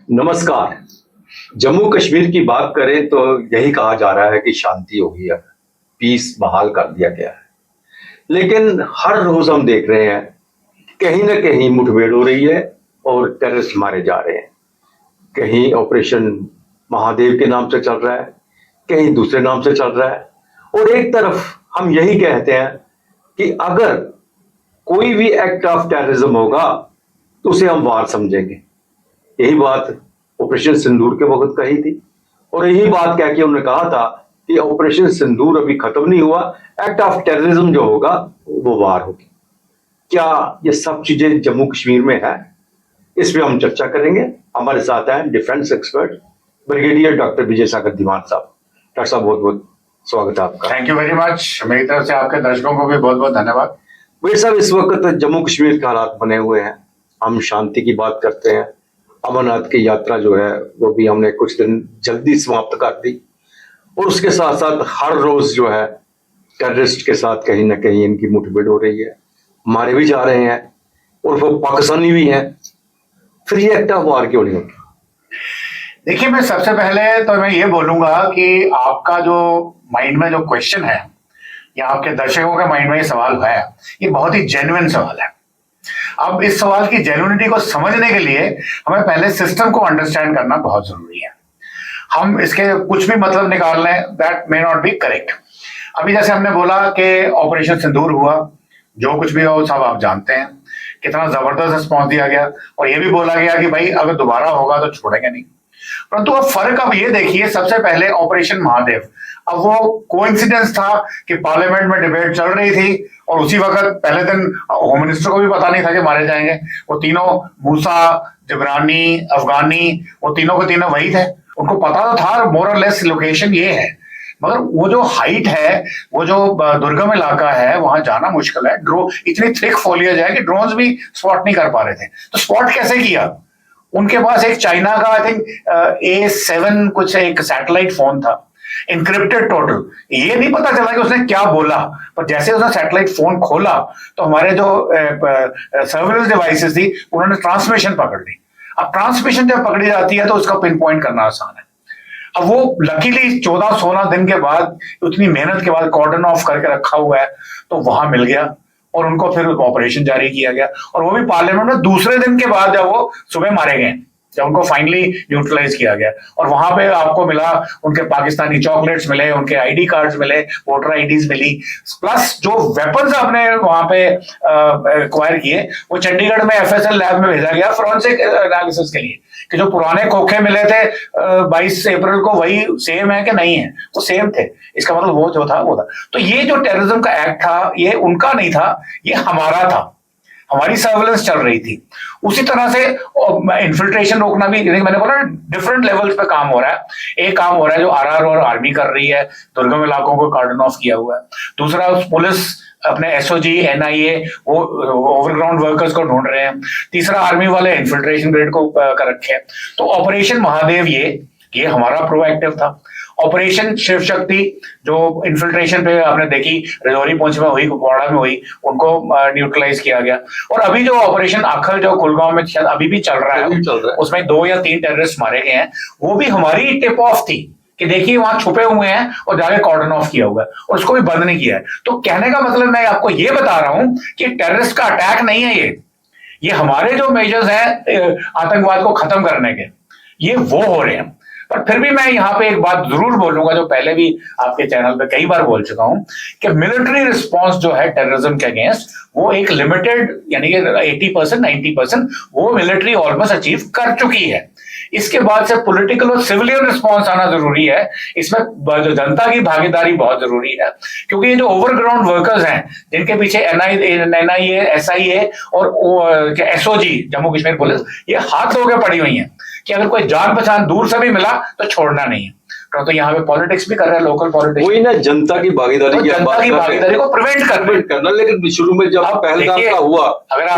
नमस्कार। जम्मू कश्मीर की बात करें तो यही कहा जा रहा है कि शांति हो गई है, पीस बहाल कर दिया गया है। लेकिन हर रोज हम देख रहे हैं कहीं ना कहीं मुठभेड़ हो रही है और टेररिस्ट मारे जा रहे हैं। कहीं ऑपरेशन महादेव के नाम से चल रहा है, कहीं दूसरे नाम से चल रहा है। और एक तरफ हम यही कहते हैं कि अगर कोई भी एक्ट ऑफ टेररिज्म होगा तो उसे हम वार समझेंगे। यही बात ऑपरेशन सिंदूर के वक्त कही थी और यही बात कह के उन्होंने कहा था कि ऑपरेशन सिंदूर अभी खत्म नहीं हुआ, एक्ट ऑफ टेररिज्म जो होगा वो वार होगी। क्या ये सब चीजें जम्मू कश्मीर में है? इस पे हम चर्चा करेंगे। हमारे साथ हैं डिफेंस एक्सपर्ट ब्रिगेडियर डॉक्टर विजय सागर दीवान साहब। डॉक्टर साहब, बहुत बहुत स्वागत है आपका। Thank you very much. मेरी तरफ से आपके दर्शकों को भी बहुत बहुत धन्यवाद। वही साहब, इस वक्त जम्मू कश्मीर के हालात बने हुए हैं। हम शांति की बात करते हैं, अमरनाथ की यात्रा जो है वो भी हमने कुछ दिन जल्दी समाप्त कर दी और उसके साथ साथ हर रोज जो है टेररिस्ट के साथ कहीं ना कहीं इनकी मुठभेड़ हो रही है, मारे भी जा रहे हैं और वो पाकिस्तानी भी हैं। फिर ये एक्ट ऑफ वार क्यों नहीं होती? देखिए, मैं सबसे पहले तो मैं ये बोलूंगा कि आपका जो माइंड में जो क्वेश्चन है या आपके दर्शकों के माइंड में ये सवाल है, ये बहुत ही जेन्युइन सवाल है। अब इस सवाल की जेन्युइनिटी को समझने के लिए हमें पहले सिस्टम को अंडरस्टैंड करना बहुत जरूरी है। हम इसके कुछ भी मतलब निकाल लें, that may not be correct. अभी जैसे हमने बोला कि ऑपरेशन सिंदूर हुआ, जो कुछ भी हो सब आप जानते हैं, कितना जबरदस्त रिस्पॉन्स दिया गया और ये भी बोला गया कि भाई अगर दोबारा होगा तो छोड़ेंगे नहीं। परंतु अब फर्क अब ये देखिए, सबसे पहले ऑपरेशन महादेव, अब वो कोइंसिडेंस था कि पार्लियामेंट में डिबेट चल रही थी और उसी वक्त पहले दिन होम मिनिस्टर को भी पता नहीं था कि मारे जाएंगे। वो तीनों, मूसा, जिब्रानी, अफगानी, वो तीनों के तीनों वही थे। उनको पता तो था मोर और लेस लोकेशन ये है, मगर वो जो हाइट है, वो जो दुर्गम इलाका है, वहां जाना मुश्किल है। इतनी थिक फोलियज है कि ड्रोन्स भी स्पॉट नहीं कर पा रहे थे। तो स्पॉट कैसे किया? उनके पास एक चाइना का आई थिंक A7 कुछ एक सैटेलाइट फोन था, इनक्रिप्टेड टोटल। ये नहीं पता चला कि उसने क्या बोला, पर जैसे उसने सैटेलाइट फोन खोला तो हमारे जो सर्विलेंस डिवाइसेस थी उन्होंने ट्रांसमिशन पकड़ ली। अब ट्रांसमिशन जब पकड़ी जाती है तो उसका पिन पॉइंट करना आसान है। अब वो लकीली 14-16 दिन के बाद, उतनी मेहनत के बाद कॉर्डन ऑफ करके रखा हुआ है, तो वहां मिल गया और उनको फिर ऑपरेशन जारी किया गया। और वो भी पार्लियामेंट में दूसरे दिन के बाद, जब वो सुबह मारे गए, जब उनको फाइनली न्यूट्रलाइज किया गया। और वहां पे आपको मिला, उनके पाकिस्तानी चॉकलेट्स मिले, उनके आईडी कार्ड्स मिले, वोटर आईडीज मिली, प्लस जो वेपन्स आपने वहां पे एक्वायर किए वो चंडीगढ़ में FSL लैब में भेजा गया फोरेंसिक एनालिसिस के लिए कि जो पुराने खोखे मिले थे 22 अप्रैल को, वही सेम है कि नहीं है। वो सेम थे, इसका मतलब वो जो था वो था। तो ये जो टेररिज्म का एक्ट था, ये उनका नहीं था, ये हमारा था। हमारी सर्वेलेंस चल रही थी। उसी तरह से इन्फिल्ट्रेशन रोकना भी, मैंने बोला डिफरेंट लेवल्स पे काम हो रहा है। एक काम हो रहा है जो RR और आर्मी कर रही है, दुर्गम इलाकों को कार्डन ऑफ किया हुआ है। दूसरा, पुलिस अपने SOG, NIA वो ओवरग्राउंड वर्कर्स को ढूंढ रहे हैं। तीसरा, आर्मी वाले इन्फिल्ट्रेशन ग्रेड को कर रखे हैं। तो ऑपरेशन महादेव ये हमारा प्रोएक्टिव था। ऑपरेशन शिव शक्ति जो इन्फिल्ट्रेशन पे आपने देखी, रजौरी पुंछ में हुई, कुपवाड़ा में हुई, उनको न्यूट्रलाइज किया गया। और अभी जो ऑपरेशन आखल जो कुलगांव में अभी भी चल रहा है, उसमें 2 या 3 टेररिस्ट मारे गए हैं। वो भी हमारी टिप ऑफ थी कि देखिए वहां छुपे हुए हैं और जाके कॉर्डन ऑफ किया हुआ है और उसको भी बंद नहीं किया है। तो कहने का मतलब मैं आपको ये बता रहा हूं कि टेररिस्ट का अटैक नहीं है ये हमारे जो मेजर्स हैं आतंकवाद को खत्म करने के, ये वो हो रहे हैं। पर फिर भी मैं यहाँ पे एक बात जरूर बोलूंगा, जो पहले भी आपके चैनल पे कई बार बोल चुका हूं, कि मिलिट्री रिस्पॉन्स जो है टेररिज्म के अगेंस्ट, वो एक लिमिटेड, यानी कि 80% 90% वो मिलिट्री ऑलमोस्ट अचीव कर चुकी है। इसके बाद से पॉलिटिकल और सिविलियन रिस्पॉन्स आना जरूरी है। इसमें जो जनता की भागीदारी बहुत जरूरी है, क्योंकि ये जो ओवरग्राउंड वर्कर्स हैं, जिनके पीछे NIA, SIA और SOG, जम्मू कश्मीर पुलिस, ये हाथ धो के पड़ी हुई है कि अगर कोई जान पहचान दूर से भी मिला तो छोड़ना नहीं है। तो यहाँ पे पॉलिटिक्स भी कर रहे हैं, लोकल पॉलिटिक्स। वही ना, जनता की भागीदारी तो जनता की भागीदारी को प्रिवेंट करना। लेकिन शुरू में जब पहलगाम का हुआ,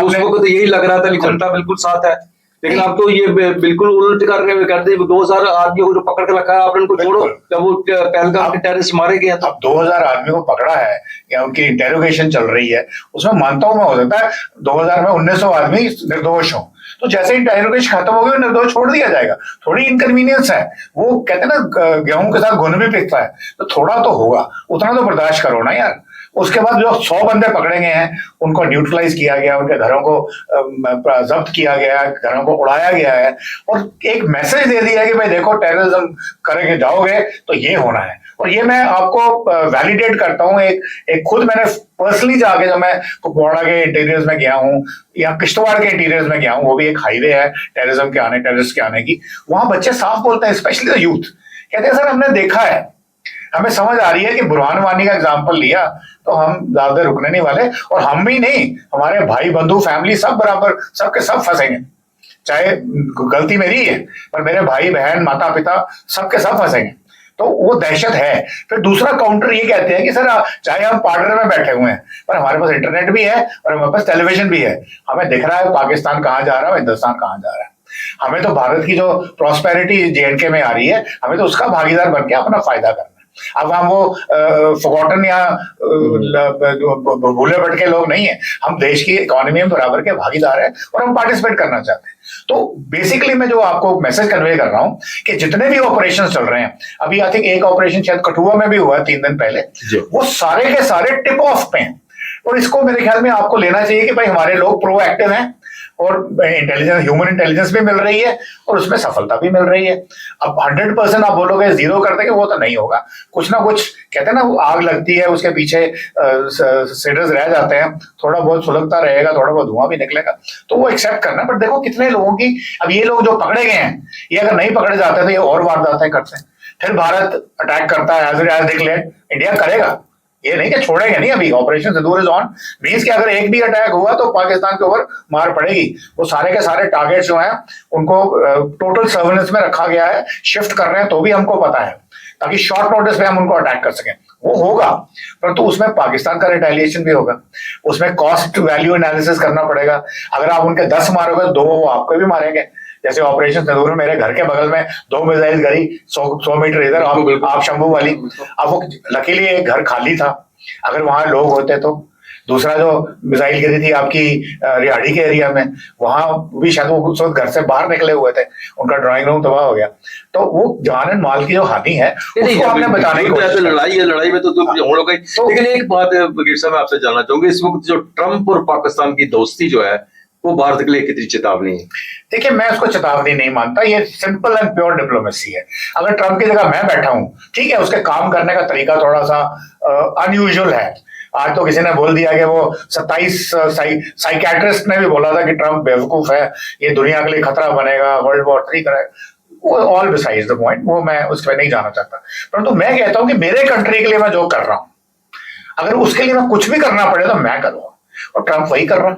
उस वक्त तो यही लग रहा था कि जनता बिल्कुल साथ है, लेकिन अब तो ये बिल्कुल उल्ट कर रहे हैं। कहते हैं 2000 आदमियों को जो पकड़ के रखा है आपने, उनको छोड़ो, जब वो पहलगाम के टेररिस्ट मारे गए। अब 2000 आदमी को पकड़ा है या उनकी इंटेरोगेशन चल रही है, उसमें मानता हूं मैं, हो सकता है 2000 में 1900 आदमी निर्दोष हो, तो जैसे ही इंटेरोगेशन खत्म होगी वो निर्दोष छोड़ दिया जाएगा। थोड़ी इनकन्वीनियंस है, वो कहते हैं ना गेहूं के साथ घुन भी पिसता है, तो थोड़ा तो होगा, उतना तो बर्दाश्त करो ना यार। उसके बाद जो 100 बंदे पकड़े गए हैं उनको न्यूट्रलाइज किया गया, उनके घरों को जब्त किया गया, घरों को उड़ाया गया है, और एक मैसेज दे दिया है कि भाई देखो टेररिज्म करेंगे जाओगे तो ये होना है। और ये मैं आपको वैलिडेट करता हूँ, एक खुद मैंने पर्सनली जाके, जब मैं कुपवाड़ा के इंटीरियर्स में गया हूँ या किश्तवाड़ के इंटीरियर्स में गया हूँ, वो भी एक हाईवे है टेररिज्म के आने, टेररिस्ट के आने की, वहां बच्चे साफ बोलते हैं, स्पेशली द यूथ, कहते हैं सर हमने देखा है, हमें समझ आ रही है कि बुरहान वानी का एग्जाम्पल लिया तो हम ज्यादा रुकने नहीं वाले, और हम ही नहीं, हमारे भाई बंधु फैमिली सब बराबर, सबके सब फंसेंगे, चाहे गलती मेरी है पर मेरे भाई बहन माता पिता सबके सब फंसेंगे। तो वो दहशत है। फिर दूसरा काउंटर ये कहते हैं कि सर चाहे हम पार्टनर में बैठे हुए हैं पर हमारे पास इंटरनेट भी है और हमारे पास टेलीविजन भी है, हमें दिख रहा है पाकिस्तान कहाँ जा रहा है, हिंदुस्तान कहाँ जा रहा है, हमें तो भारत की जो प्रॉस्पेरिटी JNK में आ रही है, हमें तो उसका भागीदार बन के अपना फायदा करना है। अब हम वो फॉरगॉटन या भूले भटके लोग नहीं है, हम देश की इकोनॉमी में बराबर के भागीदार हैं और हम पार्टिसिपेट करना चाहते हैं। तो बेसिकली मैं जो आपको मैसेज कन्वे कर रहा हूं कि जितने भी ऑपरेशन चल रहे हैं, अभी आई थिंक एक ऑपरेशन शायद कठुआ में भी हुआ 3 दिन पहले, वो सारे के सारे टिप ऑफ पे हैं। और इसको मेरे ख्याल में आपको लेना चाहिए कि भाई हमारे लोग प्रोएक्टिव हैं और इंटेलिजेंस, ह्यूमन इंटेलिजेंस भी मिल रही है और उसमें सफलता भी मिल रही है। अब 100% आप बोलोगे जीरो कर देंगे, वो तो नहीं होगा, कुछ ना कुछ कहते हैं ना, वो आग लगती है उसके पीछे सिडर्स रह जाते हैं, थोड़ा बहुत सुलगता रहेगा, थोड़ा बहुत धुआं भी निकलेगा, तो वो एक्सेप्ट करना। बट देखो कितने लोगों की, अब ये लोग जो पकड़े गए हैं, ये अगर नहीं पकड़े जाते तो ये और वारदातें करते हैं, फिर भारत अटैक करता है एज डिक्लेयर्ड, इंडिया करेगा, ये नहीं कि छोड़ेंगे नहीं। अभी operation Sindoor is on, means कि अगर एक भी अटैक हुआ तो पाकिस्तान के ऊपर मार पड़ेगी। वो सारे के सारे टारगेट्स जो हैं उनको टोटल सर्वेलेंस में रखा गया है, शिफ्ट कर रहे हैं तो भी हमको पता है, ताकि शॉर्ट नोटिस पे हम उनको अटैक कर सकें। वो होगा, परंतु उसमें पाकिस्तान का रिटेलिएशन भी होगा, उसमें कॉस्ट वैल्यू एनालिसिस करना पड़ेगा। अगर आप उनके 10 मारोगे, 2 वो आपको भी मारेंगे। जैसे ऑपरेशन सिंदूर में मेरे घर के बगल में 2 मिसाइल गई 100 मीटर इधर, आप शंभू वाली। अब वो लकीली एक घर खाली था, अगर वहां लोग होते तो। दूसरा जो मिसाइल गिरी थी आपकी रिहाड़ी के एरिया में, वहां भी शायद वो उस वक्त घर से बाहर निकले हुए थे, उनका ड्राइंग रूम तबाह हो गया। तो वो जान एंड माल की जो हानि है उसको हमने बताने की कोशिश। लड़ाई में तो हम लोग, लेकिन एक बात बगीर साहब मैं आपसे जानना चाहूंगी, इस वक्त जो ट्रंप और पाकिस्तान की दोस्ती जो है वो भारत के लिए कितनी चेतावनी है? देखिए मैं उसको चेतावनी नहीं मानता, ये सिंपल एंड प्योर डिप्लोमेसी है। अगर ट्रंप की जगह मैं बैठा हूं, ठीक है, उसके काम करने का तरीका थोड़ा सा अनयूजुअल है। आज तो किसी ने बोल दिया कि वो 27 साइकियाट्रिस्ट ने भी बोला था कि ट्रंप बेवकूफ है, ये दुनिया के लिए खतरा बनेगा, वर्ल्ड वॉर 3 करेगा। वो ऑल बिसाइड्स द पॉइंट, वो मैं उस पर नहीं जाना चाहता। परंतु मैं कहता हूं कि मेरे कंट्री के लिए मैं जो कर रहा हूं, अगर उसके लिए मैं कुछ भी करना पड़े तो मैं करूंगा, और ट्रंप वही कर रहा है।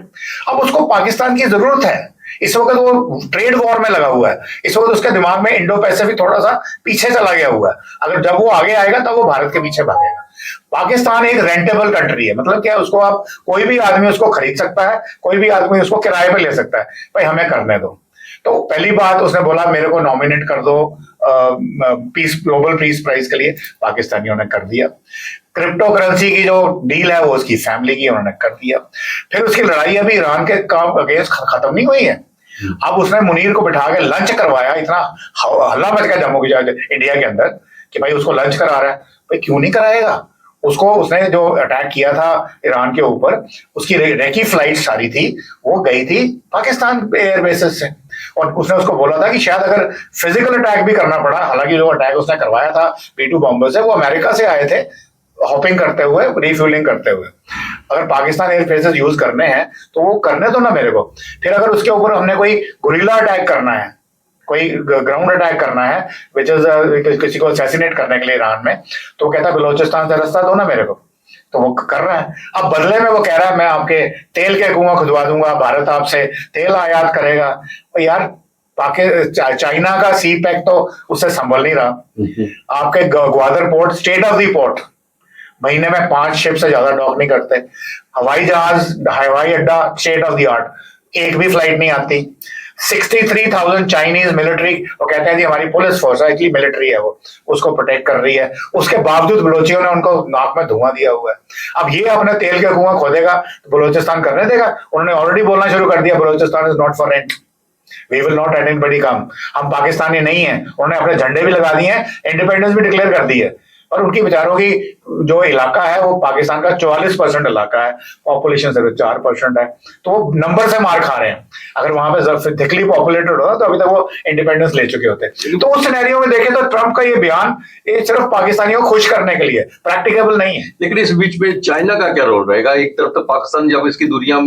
अब उसको पाकिस्तान की जरूरत है, इस वक्त वो ट्रेड वॉर में लगा हुआ है, इस वक्त उसके दिमाग में इंडो पैसिफिक थोड़ा सा पीछे चला गया हुआ है। अगर जब वो आगे आएगा तब वो भारत के पीछे भागेगा। पाकिस्तान एक रेंटेबल कंट्री है, मतलब क्या, उसको आप कोई भी आदमी उसको खरीद सकता है, कोई भी आदमी उसको किराए पे ले सकता है, भाई हमें करने दो। तो पहली बात उसने बोला मेरे को नॉमिनेट कर दो पीस, ग्लोबल पीस प्राइज के लिए, पाकिस्तानियों ने कर दिया। क्रिप्टो करेंसी की जो डील है वो उसकी फैमिली की, उन्होंने कर दिया। फिर उसकी लड़ाई अभी ईरान के अगेंस्ट खत्म नहीं हुई है। अब उसने मुनीर को बिठा के लंच करवाया, इतना हल्ला मच गया जम्मू की इंडिया के अंदर कि भाई उसको लंच करा रहा है। भाई क्यों नहीं कराएगा उसको? उसने जो अटैक किया था ईरान के ऊपर, उसकी रेकी फ्लाइट सारी थी वो गई थी पाकिस्तान एयर बेसिस से, और उसने उसको बोला था कि शायद अगर फिजिकल अटैक भी करना पड़ा, हालांकि जो अटैक उसने करवाया था B-2 बॉम्बर से, वो अमेरिका से आए थे हॉपिंग करते हुए, रिफ्यूलिंग करते हुए। अगर पाकिस्तान एयर बेसिस यूज करने हैं तो वो करने दो ना मेरे को। फिर अगर उसके ऊपर हमने कोई गुरिल्ला अटैक करना है, कोई ग्राउंड अटैक करना है, विच इज किसी को असैसिनेट करने के लिए ईरान में, तो वो कहता है बलोचिस्तान से रास्ता दो ना मेरे को, तो वो कर रहा है। अब बदले में वो कह रहा है मैं आपके तेल के कुआं खुदवा दूंगा, भारत आपसे तेल आयात करेगा। तो यार चाइना का सी पैक तो उससे संभल नहीं रहा। आपके Gwadar port state of the port, महीने में 5 शिप से ज्यादा डॉक नहीं करते। हवाई जहाज, हवाई अड्डा स्टेट ऑफ द आर्ट, एक भी फ्लाइट नहीं आती। 63,000 चाइनीज मिलिट्री, वो कहते हैं जी हमारी पुलिस फोर्स है, एक्चुअली मिलिट्री है, वो उसको प्रोटेक्ट कर रही है। उसके बावजूद बलोचियों ने उनको नाक में धुआं दिया हुआ है। अब ये अपने तेल के कुआं खोदेगा तो बलोचिस्तान करने देगा? उन्होंने ऑलरेडी बोलना शुरू कर दिया Balochistan is not for rent. We will not let anybody come, हम पाकिस्तानी नहीं है, उन्होंने अपने झंडे भी लगा दिए हैं, इंडिपेंडेंस भी डिक्लेयर कर दी है, और उनकी बेचारों की जो इलाका है वो पाकिस्तान का 44% इलाका है, पॉपुलेशन सिर्फ 4% है, तो वो नंबर से मार खा रहे हैं। अगर वहां पे थिकली पॉपुलेटेड होता तो अभी तक वो इंडिपेंडेंस ले चुके होते। तो उस सिनेरियो में देखें तो ट्रंप का ये बयान ये सिर्फ पाकिस्तानियों को खुश करने के लिए, प्रैक्टिकेबल नहीं है। लेकिन इस बीच में चाइना का क्या रोल रहेगा? एक तरफ तो पाकिस्तान जब इसकी दूरियां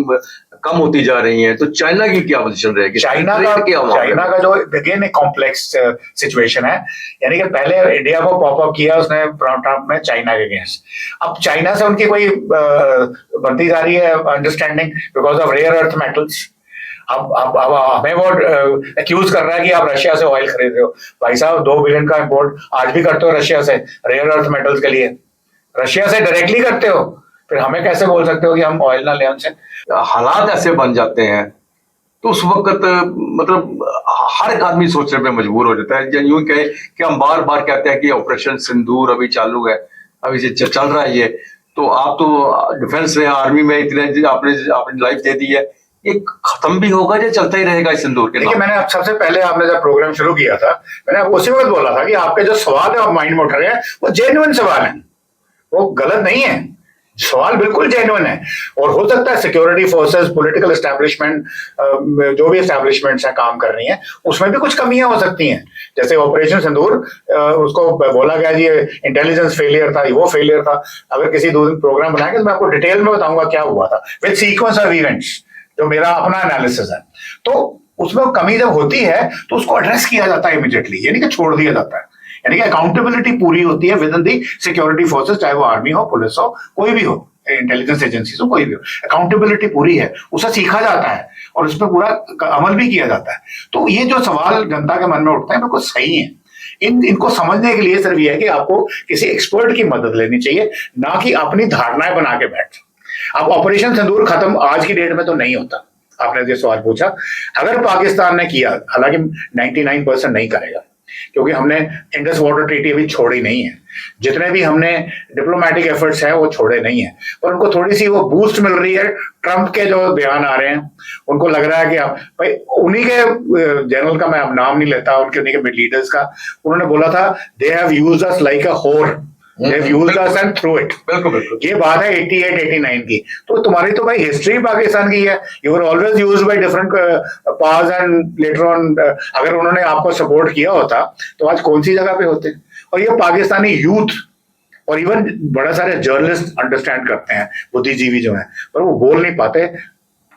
कम होती जा रही हैं, तो चाइना की क्या पोजीशन रहेगी? चाइना का जो अगेन एक कॉम्प्लेक्स सिचुएशन है, यानी कि पहले इंडिया को पॉपअप किया उसने ट्रंप ने चाइना के अगेंस्ट, अब चाइना से उनकी कोई बनती जा रही है understanding because of rare earth metals. अब हमें वो एक्यूज कर रहा है कि आप रशिया से ऑयल खरीद रहे हो। भाई साहब 2 बिलियन का इंपोर्ट आज भी करते हो रशिया से रेयर अर्थ मेटल्स के लिए, रशिया से डायरेक्टली करते हो, फिर हमें कैसे बोल सकते हो कि हम ऑयल ना लें उनसे? हालात ऐसे बन जाते हैं तो उस वक्त मतलब हर एक आदमी सोचने पे मजबूर हो जाता है। यूं कहे कि हम बार बार कहते हैं कि ऑपरेशन सिंदूर अभी चालू है, अभी से चल रहा है ये, तो आप तो डिफेंस में आर्मी में इतने आपने लाइफ दे दी है, ये खत्म भी होगा या चलता ही रहेगा इस सिंदूर के? देखिए मैंने सबसे पहले आपने जब प्रोग्राम शुरू किया था मैंने उसी वक्त बोला था कि आपके जो सवाल है माइंड में उठ रहे हैं वो जेन्युइन सवाल है, वो गलत नहीं है, सवाल बिल्कुल जेन्युइन है। और हो सकता है सिक्योरिटी फोर्सेस, पॉलिटिकल एस्टैब्लिशमेंट, जो भी एस्टैब्लिशमेंट्स हैं काम कर रही हैं उसमें भी कुछ कमियां हो सकती हैं। जैसे ऑपरेशन सिंदूर उसको बोला गया जी इंटेलिजेंस फेलियर था, वो फेलियर था। अगर किसी 2 दिन प्रोग्राम बनाएंगे तो मैं आपको डिटेल में बताऊंगा क्या हुआ था विद सीक्वेंस ऑफ इवेंट्स, जो मेरा अपना एनालिसिस है। तो उसमें कमी जब होती है तो उसको एड्रेस किया जाता है इमीडिएटली, यानी कि छोड़ दिया जाता है, यानी कि अकाउंटेबिलिटी पूरी होती है with in the security forces, चाहे वो आर्मी हो, पुलिस हो, कोई भी हो, इंटेलिजेंस एजेंसी हो, कोई भी हो, अकाउंटेबिलिटी पूरी है, उसे सीखा जाता है और उस पर पूरा अमल भी किया जाता है। तो ये जो सवाल जनता के मन में उठते हैं बिल्कुल सही है। इनको समझने के लिए सिर्फ ये है कि आपको किसी एक्सपर्ट की मदद लेनी चाहिए, ना कि अपनी धारणाएं बना के बैठ। अब ऑपरेशन सिंदूर खत्म आज की डेट में तो नहीं होता, आपने जो सवाल पूछा, अगर पाकिस्तान ने किया, हालांकि 99% नहीं करेगा क्योंकि हमने इंडस वाटर ट्रीटी अभी छोड़ी नहीं है, जितने भी हमने डिप्लोमेटिक एफर्ट्स हैं वो छोड़े नहीं है, पर उनको थोड़ी सी वो बूस्ट मिल रही है। ट्रंप के जो बयान आ रहे हैं उनको लग रहा है कि भाई उन्हीं के जनरल का मैं अब नाम नहीं लेता, उन्हीं के लीडर्स का, उन्होंने बोला था they have used us like अ होर, They've used us and threw it। बिल्कुल ये बात है 88-89 की। तो तुम्हारी तो भाई हिस्ट्री पाकिस्तान की है, you were always used by different powers and later on. अगर उन्होंने आपको सपोर्ट किया होता तो आज कौन सी जगह पे होते? और ये पाकिस्तानी यूथ और इवन बड़ा सारे जर्नलिस्ट अंडरस्टैंड करते हैं, बुद्धिजीवी जो हैं, पर वो बोल नहीं पाते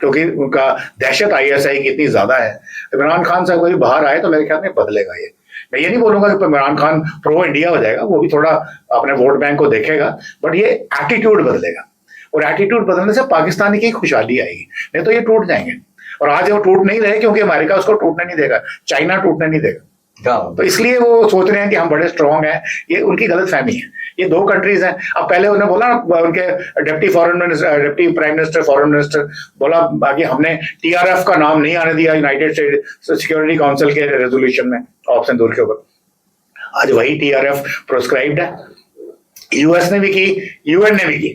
क्योंकि उनका दहशत ISI की इतनी ज्यादा है। इमरान खान साहब कोई बाहर आए तो मेरे ख्याल में बदलेगा ये। मैं ये नहीं बोलूंगा कि इमरान खान प्रो इंडिया हो जाएगा, वो भी थोड़ा अपने वोट बैंक को देखेगा, बट ये एटीट्यूड बदलेगा, और एटीट्यूड बदलने से पाकिस्तानी की खुशहाली आएगी, नहीं तो ये टूट जाएंगे। और आज वो टूट नहीं रहे क्योंकि अमेरिका उसको टूटने नहीं देगा, चाइना टूटने नहीं देगा, तो इसलिए वो सोच रहे हैं कि हम बड़े स्ट्रांग हैं। ये उनकी गलत फहमी है। ये 2 कंट्रीज हैं। अब पहले उन्होंने बोला उनके deputy prime minister, foreign minister बोला बाकी हमने TRF का नाम नहीं आने दिया यूनाइटेड स्टेट सिक्योरिटी काउंसिल के रेजोल्यूशन में ऑप्शन सिंदूर के ऊपर। आज वही TRF प्रोस्क्राइब्ड है, US ने भी की, UN ने भी की।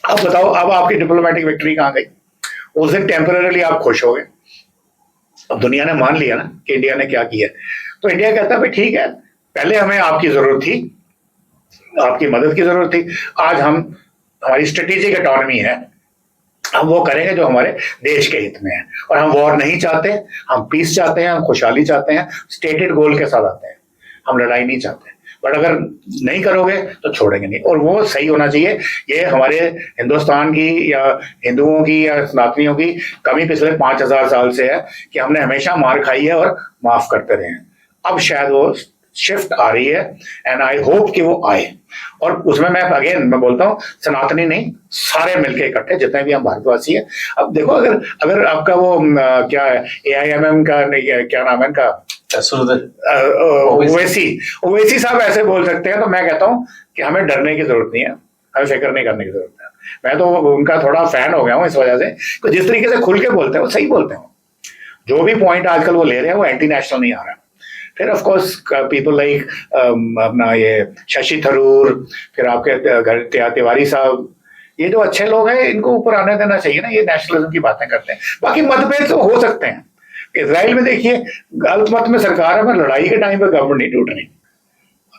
अब बताओ अब आपकी डिप्लोमेटिक विक्ट्री कहां गई? उस दिन टेम्पररीली आप खुश हो गए, अब दुनिया ने मान लिया ना कि इंडिया ने क्या किया, तो इंडिया कहता है भाई ठीक है, पहले हमें आपकी जरूरत थी, आपकी मदद की जरूरत थी, आज हम हमारी स्ट्रेटेजिक ऑटोनॉमी है, हम वो करेंगे जो हमारे देश के हित में है, और हम वॉर नहीं चाहते, हम पीस चाहते हैं, हम खुशहाली चाहते हैं, स्टेटेड गोल के साथ आते हैं, हम लड़ाई नहीं चाहते। बट अगर नहीं करोगे तो छोड़ेंगे नहीं, और वो सही होना चाहिए। ये हमारे हिंदुस्तान की या हिंदुओं की या सनातनियों की कमी पिछले 5000 साल से है कि हमने हमेशा मार खाई है और माफ करते रहे हैं। अब शायद वो शिफ्ट आ रही है, एंड आई होप कि वो आए। और उसमें मैं बोलता हूँ सनातनी नहीं, सारे मिलके इकट्ठे जितने भी हम भारतवासी हैं। अब देखो अगर आपका वो क्या है AIMM का क्या नाम है इनका, ओवैसी साहब ऐसे बोल सकते हैं, तो मैं कहता हूं कि हमें डरने की जरूरत नहीं है, हमें फिक्र नहीं करने की जरूरत है। मैं तो उनका थोड़ा फैन हो गया हूं इस वजह से कि जिस तरीके से खुल के बोलते हैं वो सही बोलते हैं। जो भी पॉइंट आजकल वो ले रहे हैं वो एंटी नेशनल नहीं आ रहा। फिर ऑफ कोर्स पीपल लाइक अपना ये शशि थरूर, फिर आपके तिवारी साहब, ये जो अच्छे लोग हैं इनको ऊपर आने देना चाहिए ना। ये नेशनलिज्म की बातें करते हैं, बाकी मतभेद तो हो सकते हैं, इसराइल में देखिए अल्पमत में सरकार है, पर लड़ाई के टाइम पे गवर्नमेंट नहीं टूट रही।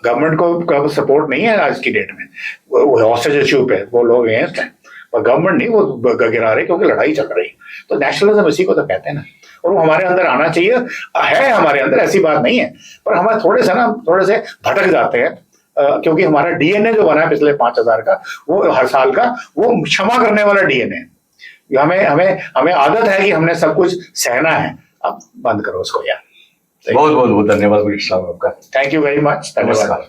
गवर्नमेंट को सपोर्ट नहीं है आज की डेट में, वो हॉस्टेज इश्यू पे वो लोग अगेंस्ट हैं, पर गवर्नमेंट नहीं वो गिरा रहे क्योंकि लड़ाई चल रही। तो नेशनलिज्म इसी को तो कहते हैं ना, और वो हमारे अंदर आना चाहिए, है हमारे अंदर, ऐसी बात नहीं है, पर हम थोड़े से भटक जाते हैं क्योंकि हमारा डीएनए जो बना है पिछले 5000 का, वो हर साल का, वो क्षमा करने वाला डीएनए है। हमें आदत है कि हमने सब कुछ सहना है, अब बंद करो उसको यार। बहुत बहुत बहुत धन्यवाद वीर साहब आपका। Thank you very much. धन्यवाद।